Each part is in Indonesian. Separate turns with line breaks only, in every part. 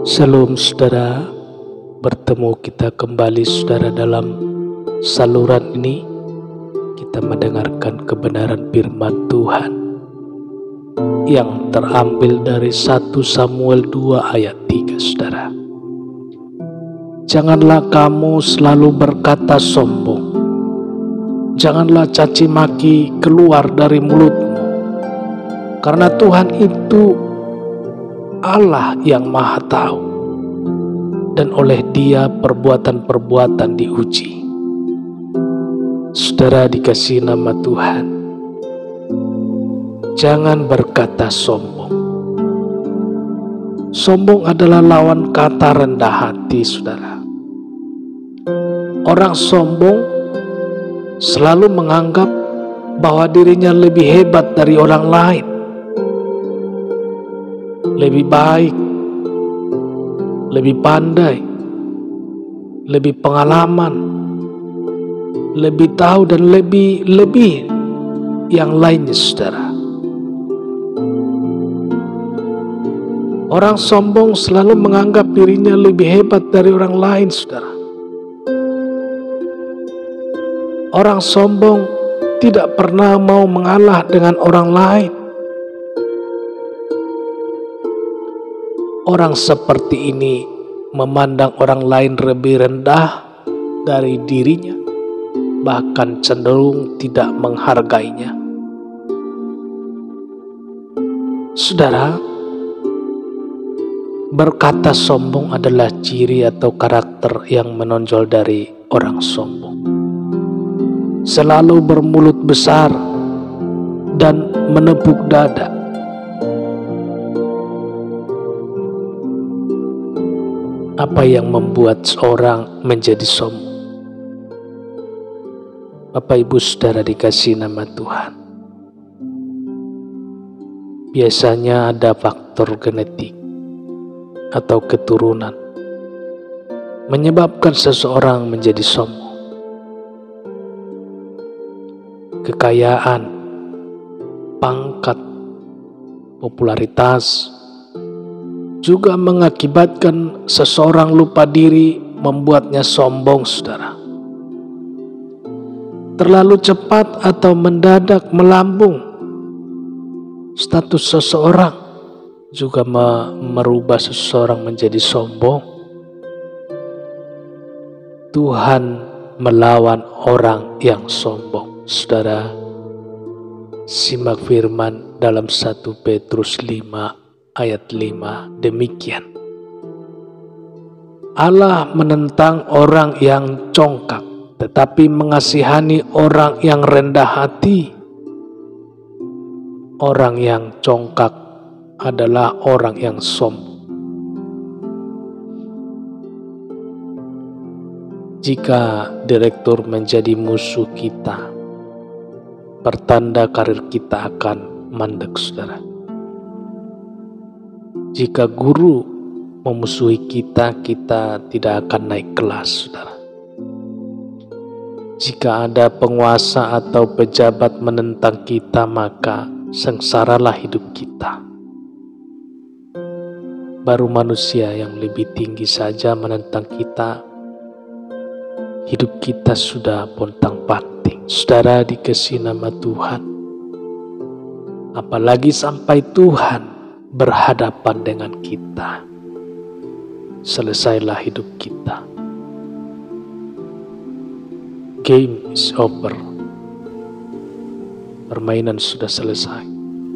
Shalom saudara, bertemu kita kembali saudara dalam saluran ini. Kita mendengarkan kebenaran firman Tuhan yang terambil dari 1 Samuel 2 ayat 3 saudara. Janganlah kamu selalu berkata sombong, janganlah caci maki keluar dari mulutmu, karena Tuhan itu Allah yang Maha Tahu, dan oleh Dia perbuatan-perbuatan diuji. Saudara dikasihi nama Tuhan, jangan berkata sombong. Sombong adalah lawan kata rendah hati, saudara. Orang sombong selalu menganggap bahwa dirinya lebih hebat dari orang lain, lebih baik, lebih pandai, lebih pengalaman, lebih tahu dan lebih yang lainnya saudara. Orang sombong selalu menganggap dirinya lebih hebat dari orang lain saudara. Orang sombong tidak pernah mau mengalah dengan orang lain. Orang seperti ini memandang orang lain lebih rendah dari dirinya, bahkan cenderung tidak menghargainya. Saudara, berkata sombong adalah ciri atau karakter yang menonjol dari orang sombong. Selalu bermulut besar dan menepuk dada. Apa yang membuat seorang menjadi sombong? Bapak Ibu Saudara dikasihi nama Tuhan. Biasanya ada faktor genetik atau keturunan menyebabkan seseorang menjadi sombong. Kekayaan, pangkat, popularitas juga mengakibatkan seseorang lupa diri, membuatnya sombong, saudara. Terlalu cepat atau mendadak melambung status seseorang juga merubah seseorang menjadi sombong. Tuhan melawan orang yang sombong. Saudara, simak firman dalam 1 Petrus 5 ayat 5 demikian. Allah menentang orang yang congkak, tetapi mengasihani orang yang rendah hati. Orang yang congkak adalah orang yang sombong. Jika direktur menjadi musuh kita, pertanda karir kita akan mandek, saudara. Jika guru memusuhi kita, kita tidak akan naik kelas, saudara. Jika ada penguasa atau pejabat menentang kita, maka sengsaralah hidup kita. Baru manusia yang lebih tinggi saja menentang kita, hidup kita sudah pontang-panting. Saudara dikasihi nama Tuhan, apalagi sampai Tuhan berhadapan dengan kita, selesailah hidup kita. Game is over. Permainan sudah selesai.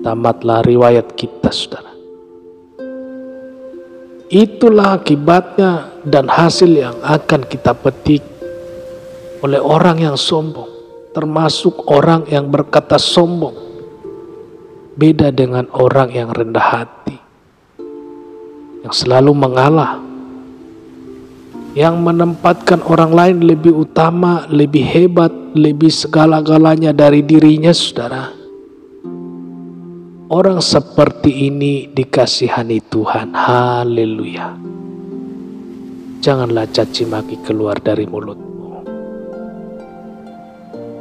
Tamatlah riwayat kita, saudara. Itulah akibatnya dan hasil yang akan kita petik oleh orang yang sombong, termasuk orang yang berkata sombong. Beda dengan orang yang rendah hati, yang selalu mengalah, yang menempatkan orang lain lebih utama, lebih hebat, lebih segala-galanya dari dirinya, saudara. Orang seperti ini dikasihani Tuhan. Haleluya. Janganlah caci maki keluar dari mulutmu.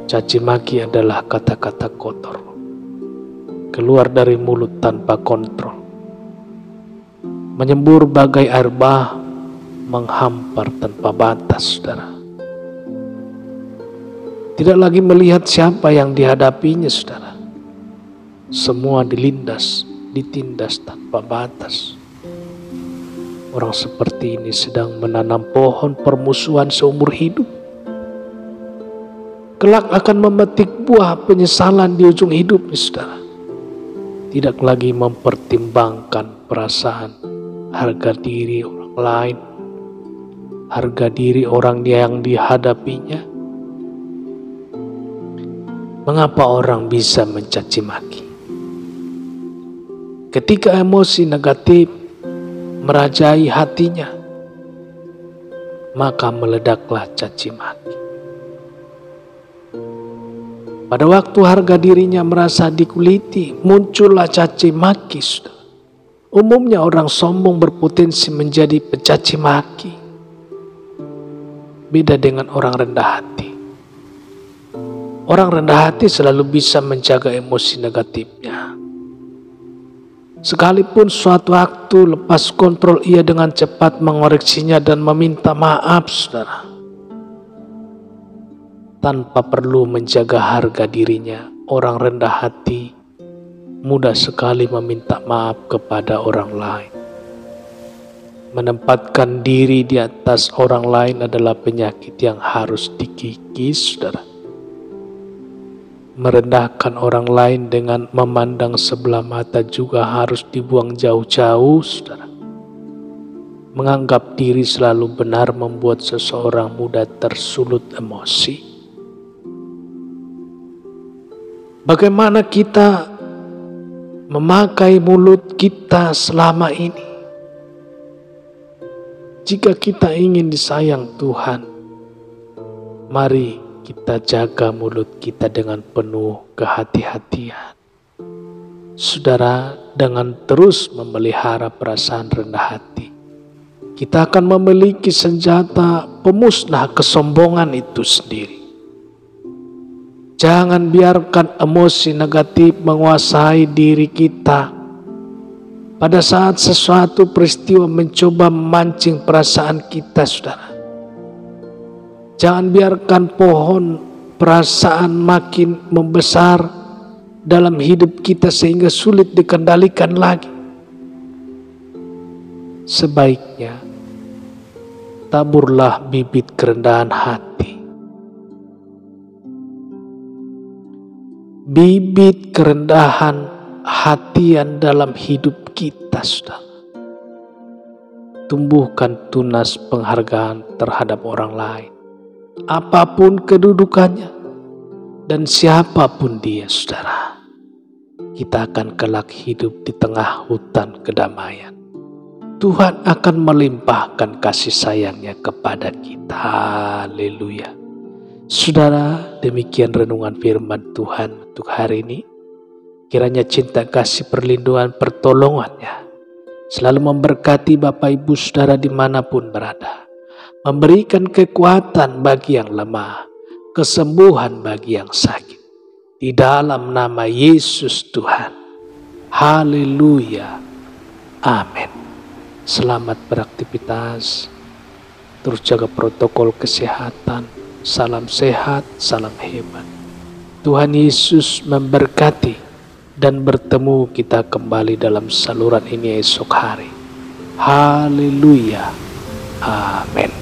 Caci maki adalah kata-kata kotor, keluar dari mulut tanpa kontrol. menyembur bagai air bah, menghampar tanpa batas, saudara. Tidak lagi melihat siapa yang dihadapinya, saudara. Semua ditindas tanpa batas. Orang seperti ini sedang menanam pohon permusuhan seumur hidup. Kelak akan memetik buah penyesalan di ujung hidupnya, saudara. Tidak lagi mempertimbangkan perasaan, harga diri orang lain, harga diri orang yang dihadapinya. Mengapa orang bisa mencaci maki? Ketika emosi negatif merajai hatinya, maka meledaklah caci maki. Pada waktu harga dirinya merasa dikuliti, muncullah caci maki. Umumnya orang sombong berpotensi menjadi pencaci maki. Beda dengan orang rendah hati. Orang rendah hati selalu bisa menjaga emosi negatifnya. Sekalipun suatu waktu lepas kontrol, ia dengan cepat mengoreksinya dan meminta maaf, saudara. Tanpa perlu menjaga harga dirinya, orang rendah hati mudah sekali meminta maaf kepada orang lain. Menempatkan diri di atas orang lain adalah penyakit yang harus dikikis, saudara. Merendahkan orang lain dengan memandang sebelah mata juga harus dibuang jauh-jauh, saudara. Menganggap diri selalu benar membuat seseorang mudah tersulut emosi. Bagaimana kita memakai mulut kita selama ini? Jika kita ingin disayang Tuhan, mari kita jaga mulut kita dengan penuh kehati-hatian. Saudara, dengan terus memelihara perasaan rendah hati, kita akan memiliki senjata pemusnah kesombongan itu sendiri. Jangan biarkan emosi negatif menguasai diri kita. Pada saat sesuatu peristiwa mencoba memancing perasaan kita, saudara. Jangan biarkan pohon perasaan makin membesar dalam hidup kita sehingga sulit dikendalikan lagi. Sebaiknya taburlah bibit kerendahan hati. Bibit kerendahan hati yang dalam hidup kita, saudara. Tumbuhkan tunas penghargaan terhadap orang lain. Apapun kedudukannya dan siapapun dia, saudara. Kita akan kelak hidup di tengah hutan kedamaian. Tuhan akan melimpahkan kasih sayangnya kepada kita. Haleluya. Saudara, demikian renungan firman Tuhan untuk hari ini. Kiranya cinta kasih perlindungan pertolongannya selalu memberkati Bapak Ibu Saudara dimanapun berada. Memberikan kekuatan bagi yang lemah, kesembuhan bagi yang sakit. Di dalam nama Yesus Tuhan. Haleluya. Amin. Selamat beraktivitas. Terus jaga protokol kesehatan. Salam sehat, salam hebat. Tuhan Yesus memberkati dan bertemu kita kembali dalam saluran ini esok hari. Haleluya. Amin.